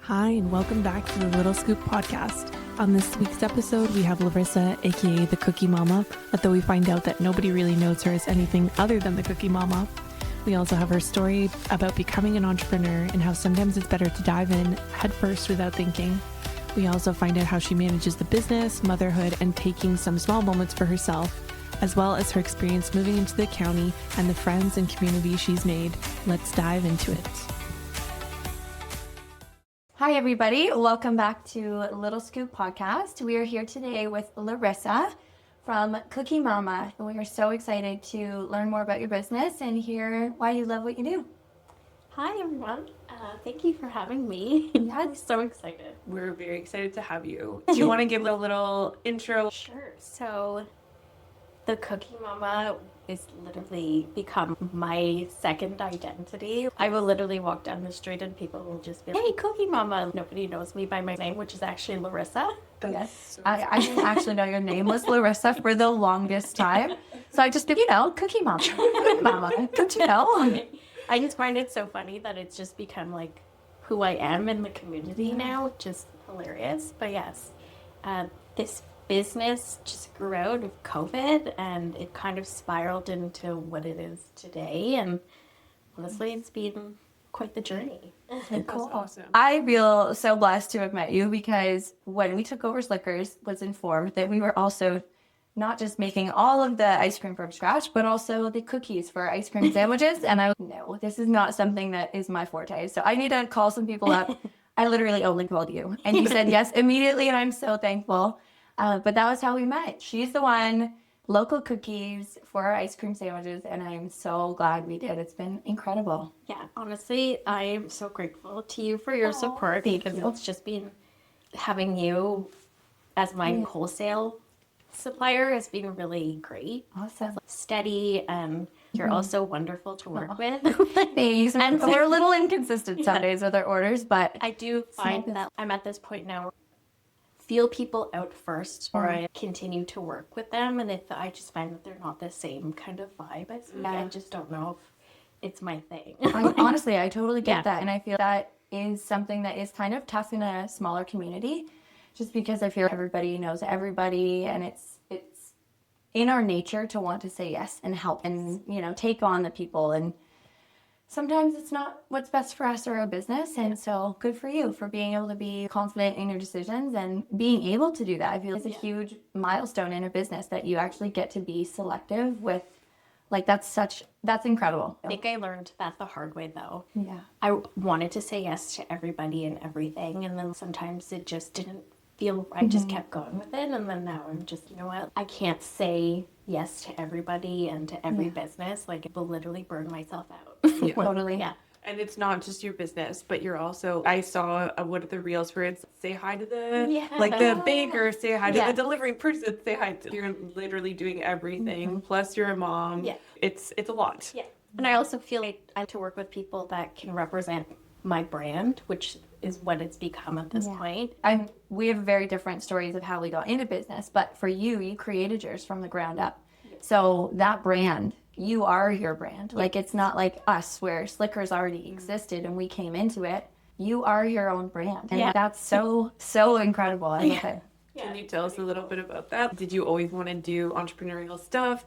Hi, and welcome back to the Little Scoop podcast. On this week's episode, we have Larissa, aka the Cookie Mama, although we find out that nobody really knows her as anything other than the Cookie Mama. We also have her story about becoming an entrepreneur and how sometimes it's better to dive in head first without thinking. We also find out how she manages the business, motherhood, and taking some small moments for herself, as well as her experience moving into the county and the friends and community she's made. Let's dive into it. Hi, everybody. Welcome back to Little Scoop Podcast. We are here today with Larissa from Cookie Mama. We are so excited to learn more about your business and hear why you love what you do. Hi, everyone. Thank you for having me. I'm so excited. We're very excited to have you. Do you want to give a little intro? Sure. So, the Cookie Mama is literally become my second identity. I will literally walk down the street and people will just be like, hey, Cookie Mama. Nobody knows me by my name, which is actually Larissa. Yes. I didn't actually know your name was Larissa for the longest time. So I just, Cookie Mama. Cookie Mama. Don't you know? I just find it so funny that it's just become like who I am in the community now, which is hilarious. But yes, this business just grew out of COVID and it kind of spiraled into what it is today. And honestly, it's been quite the journey. Cool. Awesome. I feel so blessed to have met you because when we took over Slickers, was informed that we were also not just making all of the ice cream from scratch, but also the cookies for our ice cream sandwiches. And I was no, this is not something that is my forte. So I need to call some people up. I literally only called you. And you said yes immediately, and I'm so thankful. But that was how we met. She's the one, local cookies for our ice cream sandwiches, and I'm so glad we did. It's been incredible. Yeah, honestly, I am so grateful to you for your support because it's just been having you as my wholesale supplier has been really great. Awesome. Steady, and you're also wonderful to work with. Thanks. And we're a little inconsistent some days with our orders, but I do find that I'm at this point now, feel people out first, or I continue to work with them, and if I just find that they're not the same kind of vibe as me, I just don't know if it's my thing. honestly, I totally get that, and I feel that is something that is kind of tough in a smaller community, just because I feel everybody knows everybody, and it's in our nature to want to say yes and help and take on the people, and sometimes it's not what's best for us or our business. And so good for you for being able to be confident in your decisions and being able to do that. I feel it's a huge milestone in a business that you actually get to be selective with. Like that's incredible. I think I learned that the hard way though. Yeah. I wanted to say yes to everybody and everything, and then sometimes it just didn't feel right. I just kept going with it, and then now I'm just, you know what? I can't say yes to everybody and to every business. Like, it will literally burn myself out. Yeah. Totally. Yeah. And it's not just your business, but you're also, I saw one of the reels where it's say hi to the baker, say hi to the delivery person, say hi to, you're literally doing everything. Plus you're a mom. Yeah. It's a lot. Yeah. And I also feel like I have to work with people that can represent my brand, which is what it's become at this point. We have very different stories of how we got into business, but for you created yours from the ground up. So that brand, you are your brand. Like, it's not like us where Slickers already existed and we came into it. You are your own brand. And that's so incredible. I love it. Can you tell us a little bit about that? Did you always want to do entrepreneurial stuff?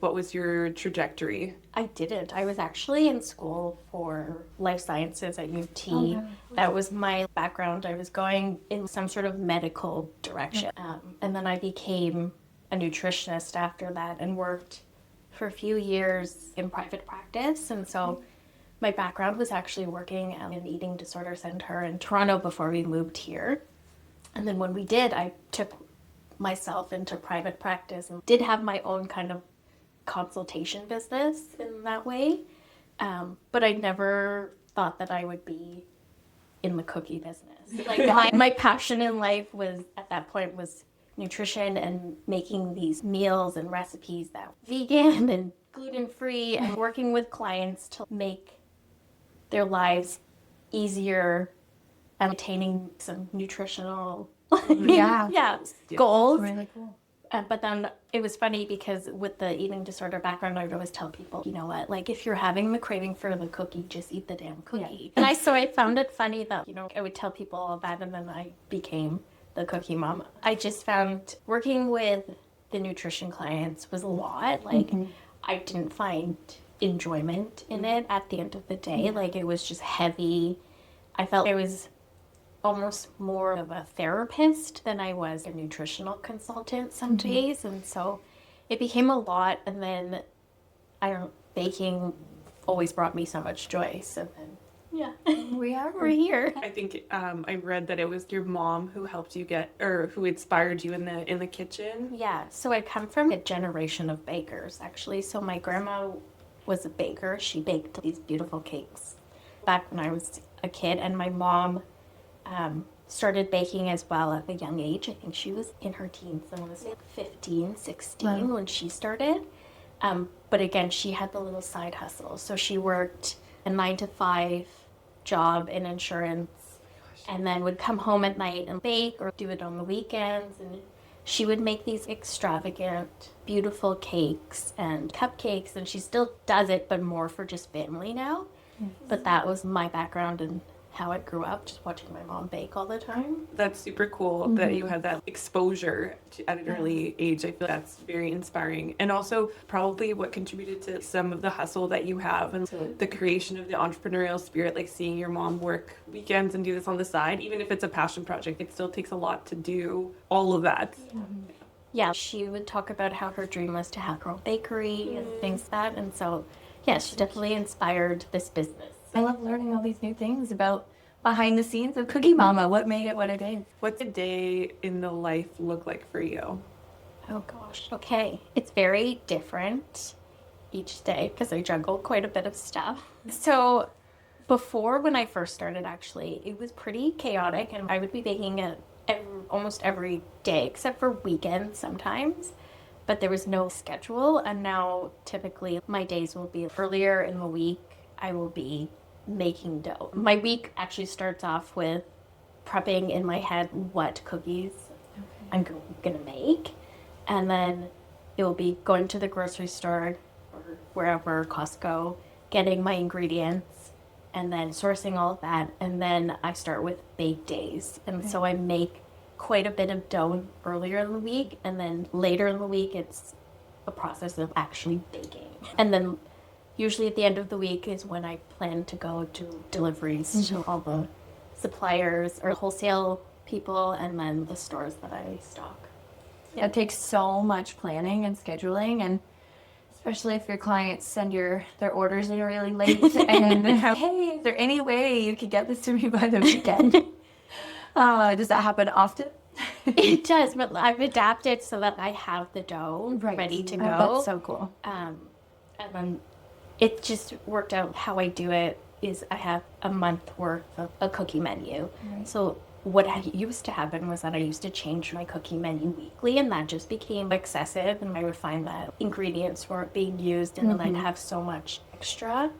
What was your trajectory? I didn't. I was actually in school for life sciences at UT. That was my background. I was going in some sort of medical direction. And then I became a nutritionist after that and worked for a few years in private practice. And so my background was actually working at an eating disorder center in Toronto before we moved here. And then when we did, I took myself into private practice and did have my own kind of consultation business in that way. But I never thought that I would be in the cookie business. Like my passion in life was, at that point, was nutrition and making these meals and recipes that were vegan and gluten-free, and working with clients to make their lives easier and attaining some nutritional goals. Really cool. But then it was funny because with the eating disorder background, I would always tell people, you know what, like if you're having the craving for the cookie, just eat the damn cookie. And so I found it funny that, you know, I would tell people all that and then I became the cookie mama. I just found working with the nutrition clients was a lot. Like I didn't find enjoyment in it at the end of the day. Like it was just heavy. I felt I was almost more of a therapist than I was a nutritional consultant some days. And so it became a lot. And then baking always brought me so much joy. So then, we're here. I think I read that it was your mom who helped you who inspired you in the kitchen. Yeah. So I come from a generation of bakers, actually. So my grandma was a baker. She baked these beautiful cakes back when I was a kid. And my mom started baking as well at a young age. I think she was in her teens. I want to say 15, 16 when she started. But again, she had the little side hustle. So she worked a 9-to-5 job in insurance and then would come home at night and bake or do it on the weekends. And she would make these extravagant, beautiful cakes and cupcakes. And she still does it, but more for just family now. Yes. But that was my background and how I grew up, just watching my mom bake all the time. That's super cool that you had that exposure at an early age. I feel that's very inspiring. And also probably what contributed to some of the hustle that you have and the creation of the entrepreneurial spirit, like seeing your mom work weekends and do this on the side. Even if it's a passion project, it still takes a lot to do all of that. Yeah, she would talk about how her dream was to have her own bakery and things like that. And so, yeah, she definitely inspired this business. I love learning all these new things about behind the scenes of Cookie Mama. What made it what it is? What's a day in the life look like for you? Oh gosh. Okay. It's very different each day because I juggle quite a bit of stuff. So before when I first started, actually, it was pretty chaotic and I would be baking almost every day except for weekends sometimes. But there was no schedule. And now typically my days will be earlier in the week. I will be making dough. My week actually starts off with prepping in my head what cookies I'm gonna make. And then it will be going to the grocery store or wherever, Costco, getting my ingredients and then sourcing all of that. And then I start with bake days. And so I make quite a bit of dough earlier in the week. And then later in the week, it's a process of actually baking. And then usually at the end of the week is when I plan to go do deliveries to all the suppliers or wholesale people and then the stores that I stock. Yeah, it takes so much planning and scheduling, and especially if your clients send their orders in really late and hey, is there any way you could get this to me by the weekend? Does that happen often? It does, but I've adapted so that I have the dough ready to go. That's so cool. And then it just worked out. How I do it is I have a month worth of a cookie menu. Right. So what used to happen was that I used to change my cookie menu weekly, and that just became excessive, and I would find that ingredients weren't being used, and then I'd have so much extra.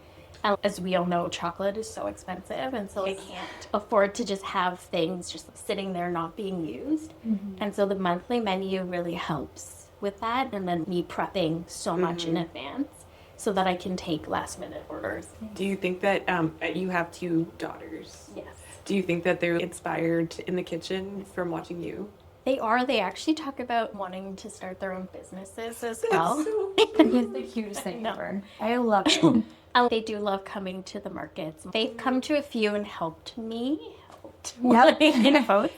And as we all know, chocolate is so expensive, and so I can't afford to just have things just sitting there not being used. And so the monthly menu really helps with that, and then me prepping so much in advance so that I can take last minute orders. Do you think that you have 2 daughters? Yes. Do you think that they're inspired in the kitchen from watching you? They are. They actually talk about wanting to start their own businesses as well. It's the cutest thing ever. I love it. They do love coming to the markets. They've come to a few and helped me. Yep.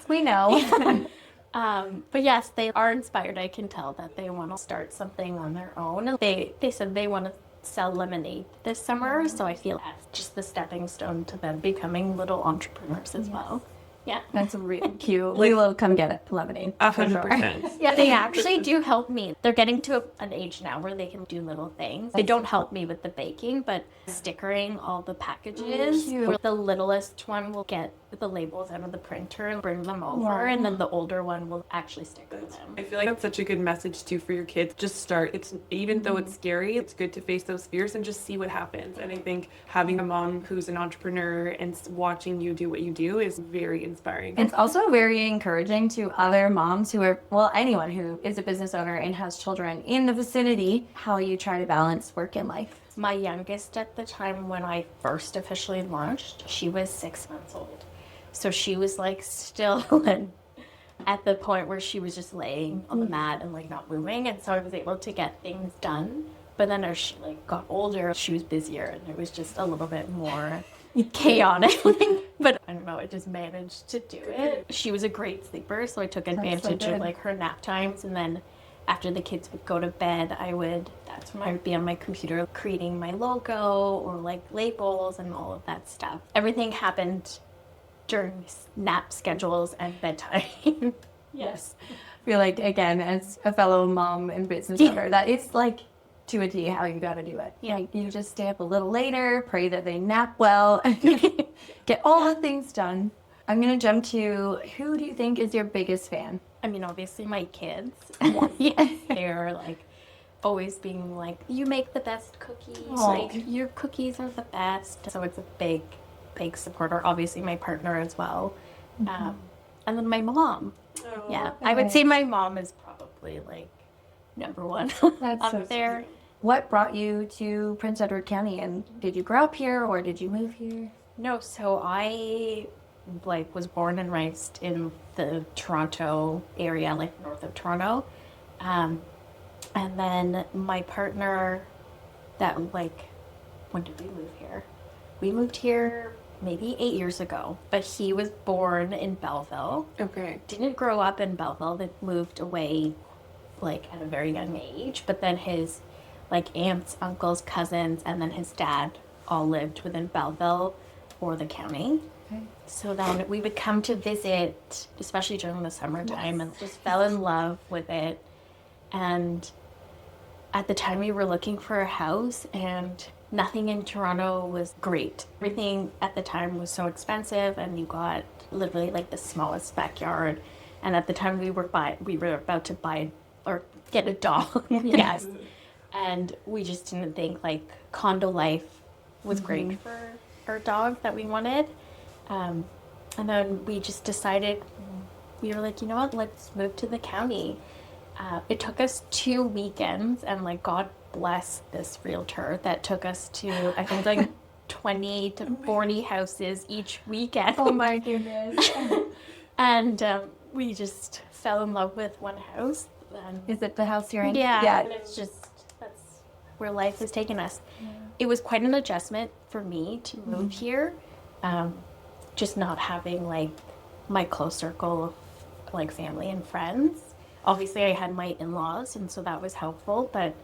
We know. But yes, they are inspired. I can tell that they want to start something on their own. And they said they want to sell lemonade this summer, so I feel that's just the stepping stone to them becoming little entrepreneurs as well. Yeah. That's really cute. We will come get it. Lemonade. 100%. Yeah, they actually do help me. They're getting to an age now where they can do little things. They don't help me with the baking, but stickering all the packages. The littlest one will get the labels out of the printer and bring them over, and then the older one will actually stick with them. I feel like that's such a good message too for your kids. Just start. It's even though it's scary, it's good to face those fears and just see what happens. And I think having a mom who's an entrepreneur and watching you do what you do is very inspiring. It's also very encouraging to other moms who are, well, anyone who is a business owner and has children in the vicinity, how you try to balance work and life. My youngest at the time when I first officially launched, she was 6 months old. So she was like still at the point where she was just laying on the mat and like not moving. And so I was able to get things done. But then as she like got older, she was busier and it was just a little bit more chaotic. But I don't know, I just managed to do it. She was a great sleeper, so I took advantage of like her nap times. And then after the kids would go to bed, that's when I would be on my computer creating my logo or like labels and all of that stuff. Everything happened during nap schedules and bedtime. Yes. I feel like, again, as a fellow mom and business owner, that it's like to a T how you got to do it. Yeah. Like, you just stay up a little later, pray that they nap well, get all the things done. I'm going to jump to, who do you think is your biggest fan? I mean, obviously my kids. They're like always being like, you make the best cookies. Aww. Like, your cookies are the best. So it's a big supporter. Obviously my partner as well. And then my mom. Oh, Yeah. I would say my mom is probably like number one That's up so there. What brought you to Prince Edward County, and did you grow up here or did you move here? No, so I like was born and raised in the Toronto area, like north of Toronto. And then my partner, that like, when did we move here? We moved here maybe 8 years ago, but he was born in Belleville. Okay. Didn't grow up in Belleville. They moved away like at a very young age, but then his like aunts, uncles, cousins, and then his dad all lived within Belleville or the county. Okay. So then we would come to visit, especially during the summertime, and just fell in love with it. And at the time we were looking for a house, and nothing in Toronto was great. Everything at the time was so expensive, and you got literally like the smallest backyard. And at the time we were about to buy or get a dog. Yes. And we just didn't think like condo life was great for our dog that we wanted. And then we just decided, we were like, you know what, let's move to the county. It took us 2 weekends, and like God bless this realtor that took us to, I think, like 20 to 40 houses each weekend. Oh my goodness. And we just fell in love with one house. And Is it the house you're in? yeah, and it's just, that's where life has taken us. Yeah. It was quite an adjustment for me to move here. Just not having like my close circle of like family and friends. Obviously I had my in-laws, and so that was helpful, but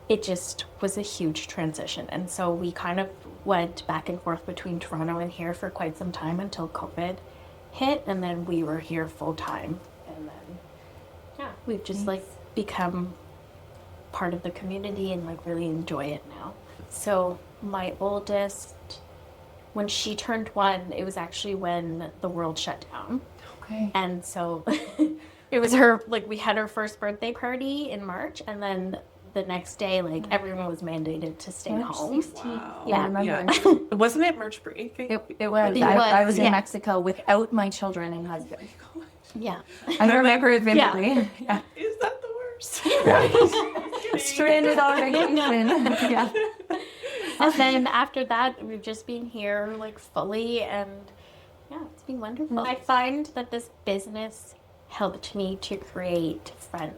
it just was a huge transition. And so we kind of went back and forth between Toronto and here for quite some time until COVID hit, and then we were here full time. And then, yeah, we've just like become part of the community and like really enjoy it now. So my oldest, when she turned 1, it was actually when the world shut down. Okay. And so it was her, like, we had her first birthday party in March, and then the next day, like, everyone was mandated to stay home. Wow. Yeah, I remember. Yeah. Wasn't it March break? It was. It I was was, in Mexico without my children and husband. Yeah. I remember it vividly. Yeah. Is that the worst? Stranded on vacation. Yeah. And then after that, we've just been here, like, fully, and yeah, it's been wonderful. I find that this business helped me to create friendship.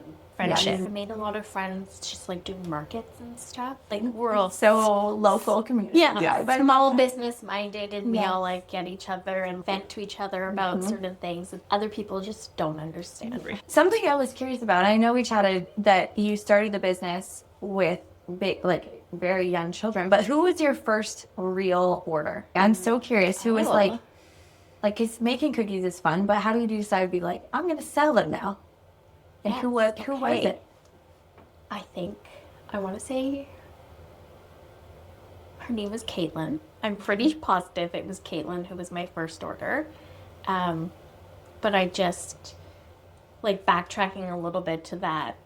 Yes. I made a lot of friends just like doing markets and stuff. Like we're all So local community. yeah, But small business minded, and we Yes. all like get each other and vent to each other about certain things that other people just don't understand. something I was curious about, I know we chatted that you started the business with big, like very young children, but who was your first real order? I'm so curious. Who was like, cause making cookies is fun, but how do you decide to be like, I'm gonna sell them now? And who was it? I think I want to say her name was Caitlin. I'm pretty positive it was Caitlin who was my first order. But I just, like, backtracking a little bit to that,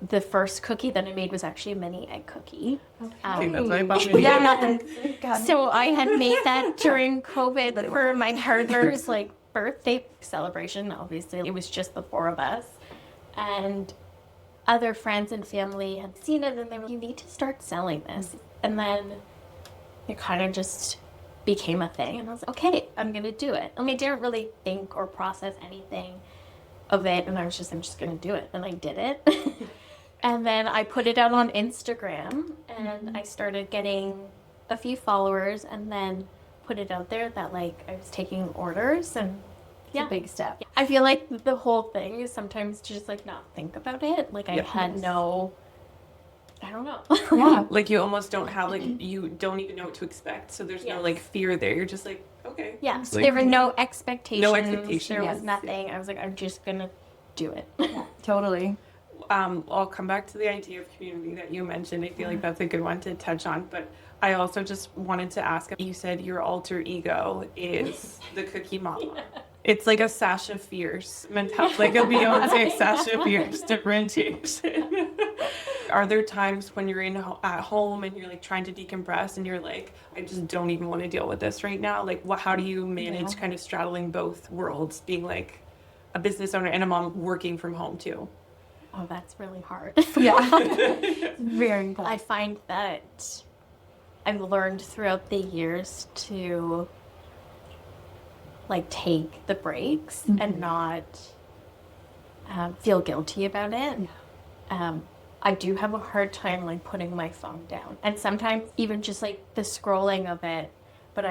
the first cookie that I made was actually a mini egg cookie. Okay, that's what I thought. Yeah. So I had made that during COVID for my partner's like birthday celebration. Obviously, it was just the four of us, and other friends and family had seen it, and they were, "You need to start selling this." And then it kind of just became a thing, and I was like, "Okay, I'm gonna do it." I mean, I didn't really think or process anything of it, and I'm just gonna do it, and I did it. And then I put it out on Instagram, and I started getting a few followers, and then put it out there that, like, I was taking orders, and It's a big step. I feel like the whole thing is sometimes to just, like, not think about it. Like, I had no, I don't know. Yeah. Like you almost don't have, like, you don't even know what to expect. So there's no, like, fear there. You're just like, okay. Yeah, Like, there were no expectations. No expectations, There was yes. nothing. I was like, I'm just gonna do it. Totally. I'll come back to the idea of community that you mentioned. I feel like that's a good one to touch on. But I also just wanted to ask, you said your alter ego is the Cookie Mama. It's like a Sasha Fierce mentality, like a Beyonce Sasha Fierce differentiation. Are there times when you're at home and you're like trying to decompress and you're like, I just don't even want to deal with this right now? Like, how do you manage kind of straddling both worlds, being like a business owner and a mom working from home too? Oh, that's really hard. Yeah. Very I find that I've learned throughout the years to, like, take the breaks and not feel guilty about it. I do have a hard time, like, putting my phone down, and sometimes even just like the scrolling of it. But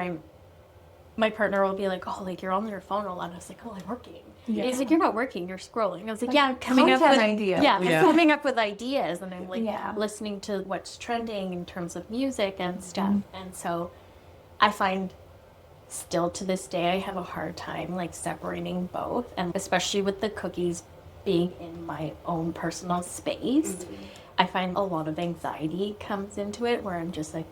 my partner will be like, "Oh, like, you're on your phone a lot." I was like, "Oh, I'm working." Yeah. He's like, "You're not working, you're scrolling." I was like, "Yeah, I'm coming up Content with idea. Yeah, Yeah. I'm coming up with ideas, and I'm like Yeah. listening to what's trending in terms of music and stuff." And so I find still to this day I have a hard time, like, separating both, and especially with the cookies being in my own personal space, I find a lot of anxiety comes into it, where I'm just like,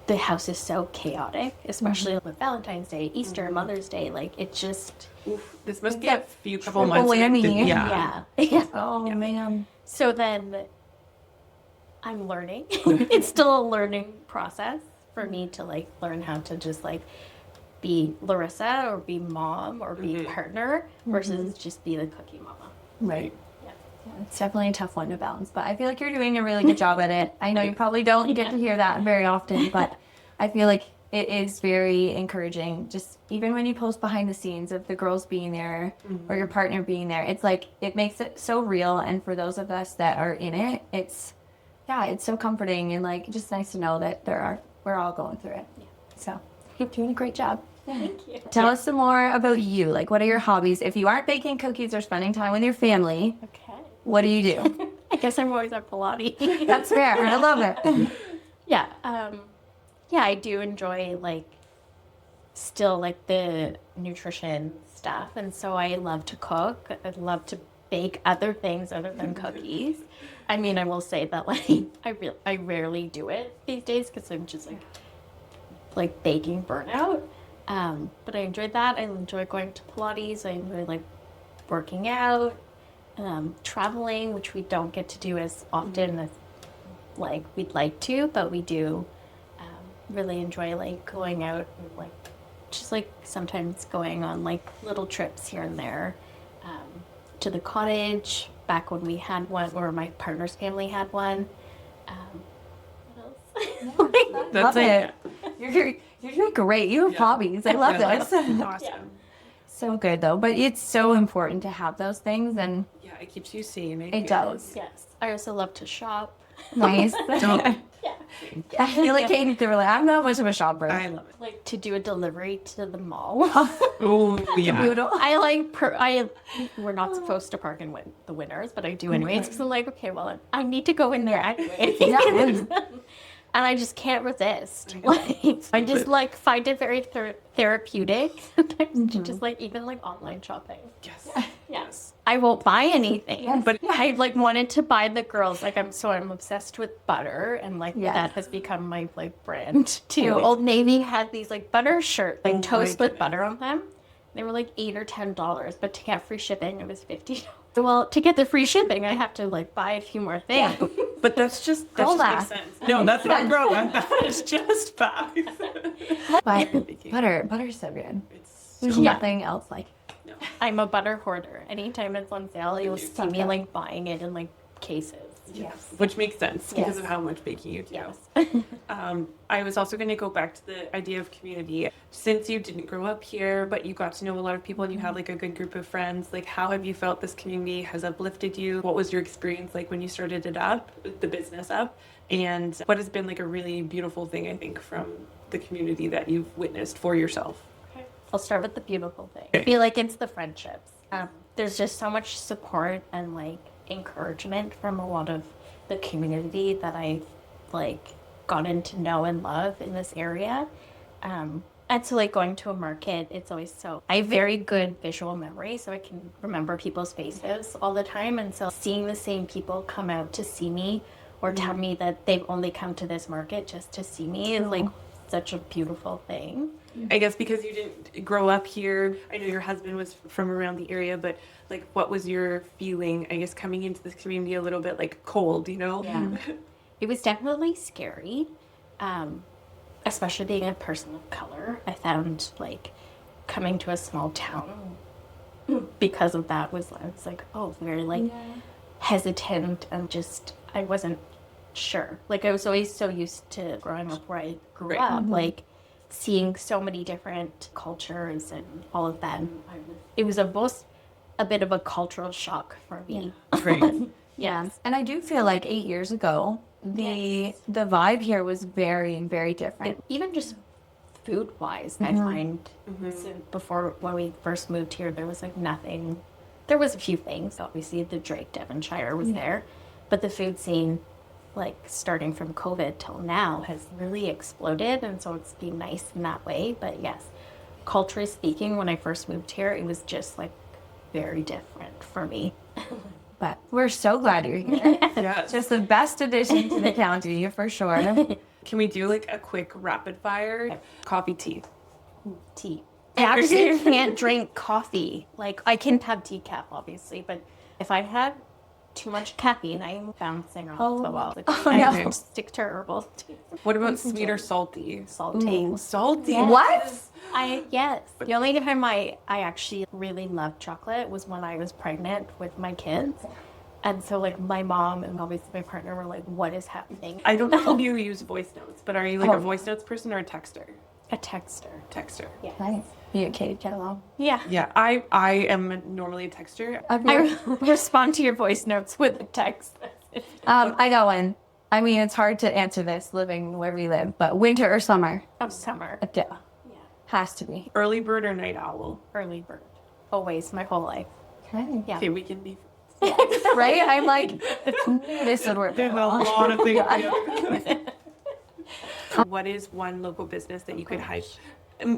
the house is so chaotic, especially with Valentine's Day, Easter, Mother's Day. Like, it just, Oof, this must be a few couple months. whammy. Yeah. yeah. Oh, man. So then I'm learning. It's still a learning process for me to, like, learn how to just, like, be Larissa or be mom or be partner versus just be the Cookie Mama. Right. It's definitely a tough one to balance, but I feel like you're doing a really good job at it. I know you probably don't get to hear that very often, but I feel like it is very encouraging. Just even when you post behind the scenes of the girls being there or your partner being there, it's like, it makes it so real. And for those of us that are in it, it's so comforting, and, like, just nice to know that we're all going through it. Yeah. So you're doing a great job. Thank you. Tell us some more about you. Like, what are your hobbies? If you aren't baking cookies or spending time with your family, Okay. what do you do? I guess I'm always at Pilates. That's fair. I love it. Yeah. I do enjoy, like, still, like, the nutrition stuff. And so I love to cook. I love to bake other things other than cookies. I mean, I will say that, like, I rarely do it these days because I'm just, like baking burnout. But I enjoyed that. I enjoy going to Pilates. I enjoy, like, working out, traveling, which we don't get to do as often as, like, we'd like to, but we do really enjoy, like, going out and, like, just, like, sometimes going on, like, little trips here and there to the cottage back when we had one, or my partner's family had one. What else? Love it. You're doing great. You have hobbies. I love this. Awesome. So good, though. But it's so important to have those things, and Yeah, it keeps you sane. it does. Yes. I also love to shop. Nice. Yeah. I feel like Katie through like, I'm not much of a shopper. I love it. Like, to do a delivery to the mall. Oh, yeah. Beautiful. I like, we're not supposed to park in the winners, but I do anyways. Because I'm like, okay, well, I need to go in there anyway. Yeah. And I just can't resist. Like, I just, like, find it very therapeutic sometimes to just, like, even, like, online shopping. Yes. Yes. I won't buy anything. But I like wanted to buy the girls. Like I'm obsessed with butter, and like Yes. that has become my like brand too. Old Navy had these like butter shirts, like toast with butter on them. They were like $8 or $10, but to get free shipping, it was $50. Well, to get the free shipping, I have to like buy a few more things. but that just makes sense. No, that's not growing. It's just facts. But butter's so good. It's There's so nothing else like it. I'm a butter hoarder. Anytime it's on sale, you'll see me like buying it in like cases. Yes. Which makes sense because Yes. of how much baking you do. Yes. I was also going to go back to the idea of community. Since you didn't grow up here, but you got to know a lot of people and you had like a good group of friends, like how have you felt this community has uplifted you? What was your experience like when you started it up, the business up? And what has been like a really beautiful thing, I think, from the community that you've witnessed for yourself? I'll start with the beautiful thing. I feel like it's the friendships. There's just so much support and like encouragement from a lot of the community that I've like gotten to know and love in this area. And so like going to a market, it's always I have very good visual memory, so I can remember people's faces all the time. And so seeing the same people come out to see me or tell me that they've only come to this market just to see me is like such a beautiful thing. I guess because you didn't grow up here. I know your husband was from around the area, but like what was your feeling, I guess, coming into this community a little bit like cold, you know? Yeah. It was definitely scary, especially being a person of color. I found like coming to a small town because of that was like, oh, very like hesitant and just, I wasn't sure. Like I was always so used to growing up where I grew up, like seeing so many different cultures and all of that. It was both a bit of a cultural shock for me. Right. Yes. And I do feel like 8 years ago, the vibe here was very, very different. Even just food wise, I find before when we first moved here, there was like nothing. There was a few things. Obviously, the Drake Devonshire was there, but the food scene, like starting from COVID till now, has really exploded, and so it's been nice in that way. But yes, culturally speaking, when I first moved here, it was just like very different for me. But we're so glad you're here. Yes. Just the best addition to the county, for sure. Can we do like a quick rapid fire? Coffee, tea. Tea. I actually can't drink coffee. Like I can have decaf, obviously, but if I have too much caffeine, I'm bouncing off the wall. I have to stick to herbal tea. What about sweet or salty? Salty. Salty. What? Yes. The only time I actually really loved chocolate was when I was pregnant with my kids. And so like my mom and obviously my partner were like, what is happening? I don't know if you use voice notes, but are you like a voice notes person or a texter? A texter. Texter. Yeah. Nice. You and Katie get along. Yeah. Yeah, I am normally a texter. I respond to your voice notes with a text. I got one. I mean, it's hard to answer this living where we live, but winter or summer? Oh, summer. Yeah. Has to be. Early bird or night owl? Early bird. Always, my whole life. Okay. Yeah. Okay, we can be. Right? I'm like, this would work. There's a lot of things. What is one local business that you could hype?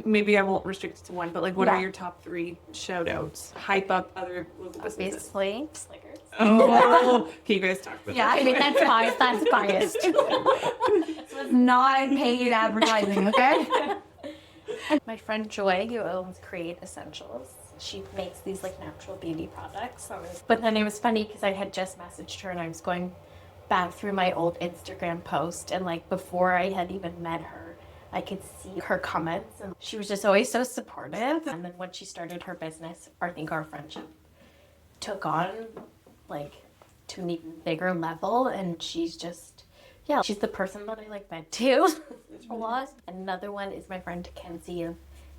Maybe I won't restrict it to one, but like, what are your top 3 shout outs? Hype up other local businesses. Obviously, Snickers. Oh, okay, you guys talk about Yeah, I mean, that's biased. That's biased. This was not paid advertising, okay? My friend Joy, who owns Create Essentials, she makes these like natural beauty products. But then it was funny because I had just messaged her and I was going back through my old Instagram post, and like before I had even met her, I could see her comments, and she was just always so supportive. And then when she started her business, I think our friendship took on like to an even bigger level, and she's just she's the person that I like vent to a lot. Another one is my friend Kenzie of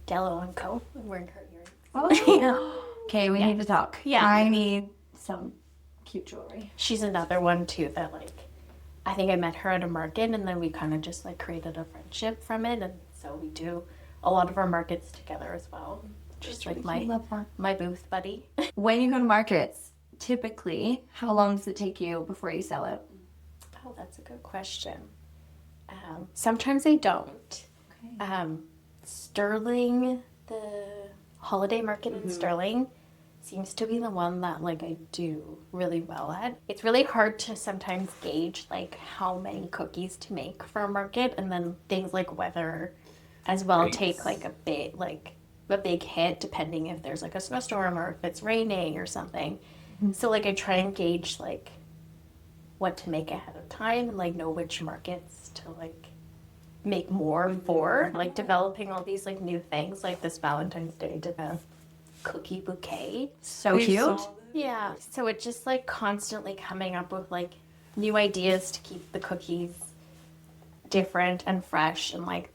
Dello & Co. I'm wearing her earrings. Oh. Okay, we need to talk. Yeah. I need some cute jewelry. She's another one too that like I think I met her at a market, and then we kind of just like created a friendship from it, and so we do a lot of our markets together as well. Just like my booth buddy. When you go to markets, typically, how long does it take you before you sell it? Oh, that's a good question. Sometimes they don't. Sterling, the holiday market in Sterling, seems to be the one that like I do really well at. It's really hard to sometimes gauge like how many cookies to make for a market, and then things like weather as well take like a big hit depending if there's like a snowstorm or if it's raining or something. So like I try and gauge like what to make ahead of time and like know which markets to like make more for, like developing all these like new things. Like this Valentine's Day did a cookie bouquet. So cute. Yeah. So it's just like constantly coming up with like new ideas to keep the cookies different and fresh and like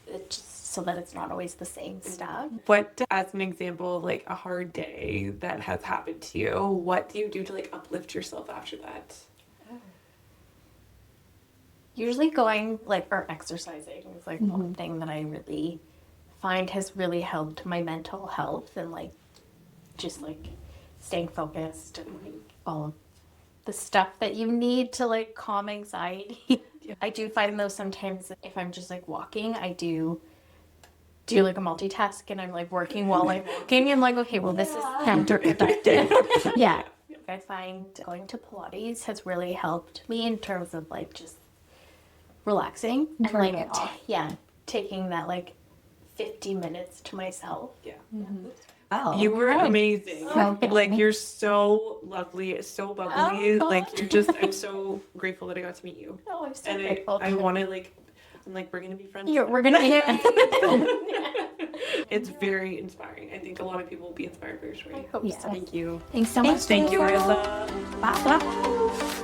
it just so that it's not always the same stuff. What, as an example, like a hard day that has happened to you, what do you do to like uplift yourself after that? Usually going like or exercising is like one thing that I really find has really helped my mental health and like just like staying focused and like all of the stuff that you need to like calm anxiety. I do find though sometimes if I'm just like walking, I do like a multitask and I'm like working while I'm walking and like, okay, well this is counterproductive. Yeah. I find going to Pilates has really helped me in terms of like just relaxing and like taking that like 50 minutes to myself. Yeah. Wow. You were amazing. So good. Like you're so lovely, so bubbly. Like you're just I'm so grateful that I got to meet you. Oh, I'm so And grateful. I want to like I'm like we're going to be friends. We're gonna It's very inspiring. I think a lot of people will be inspired by your story. hope so. Thank you. Thanks so much. Thank you, Larissa. Bye.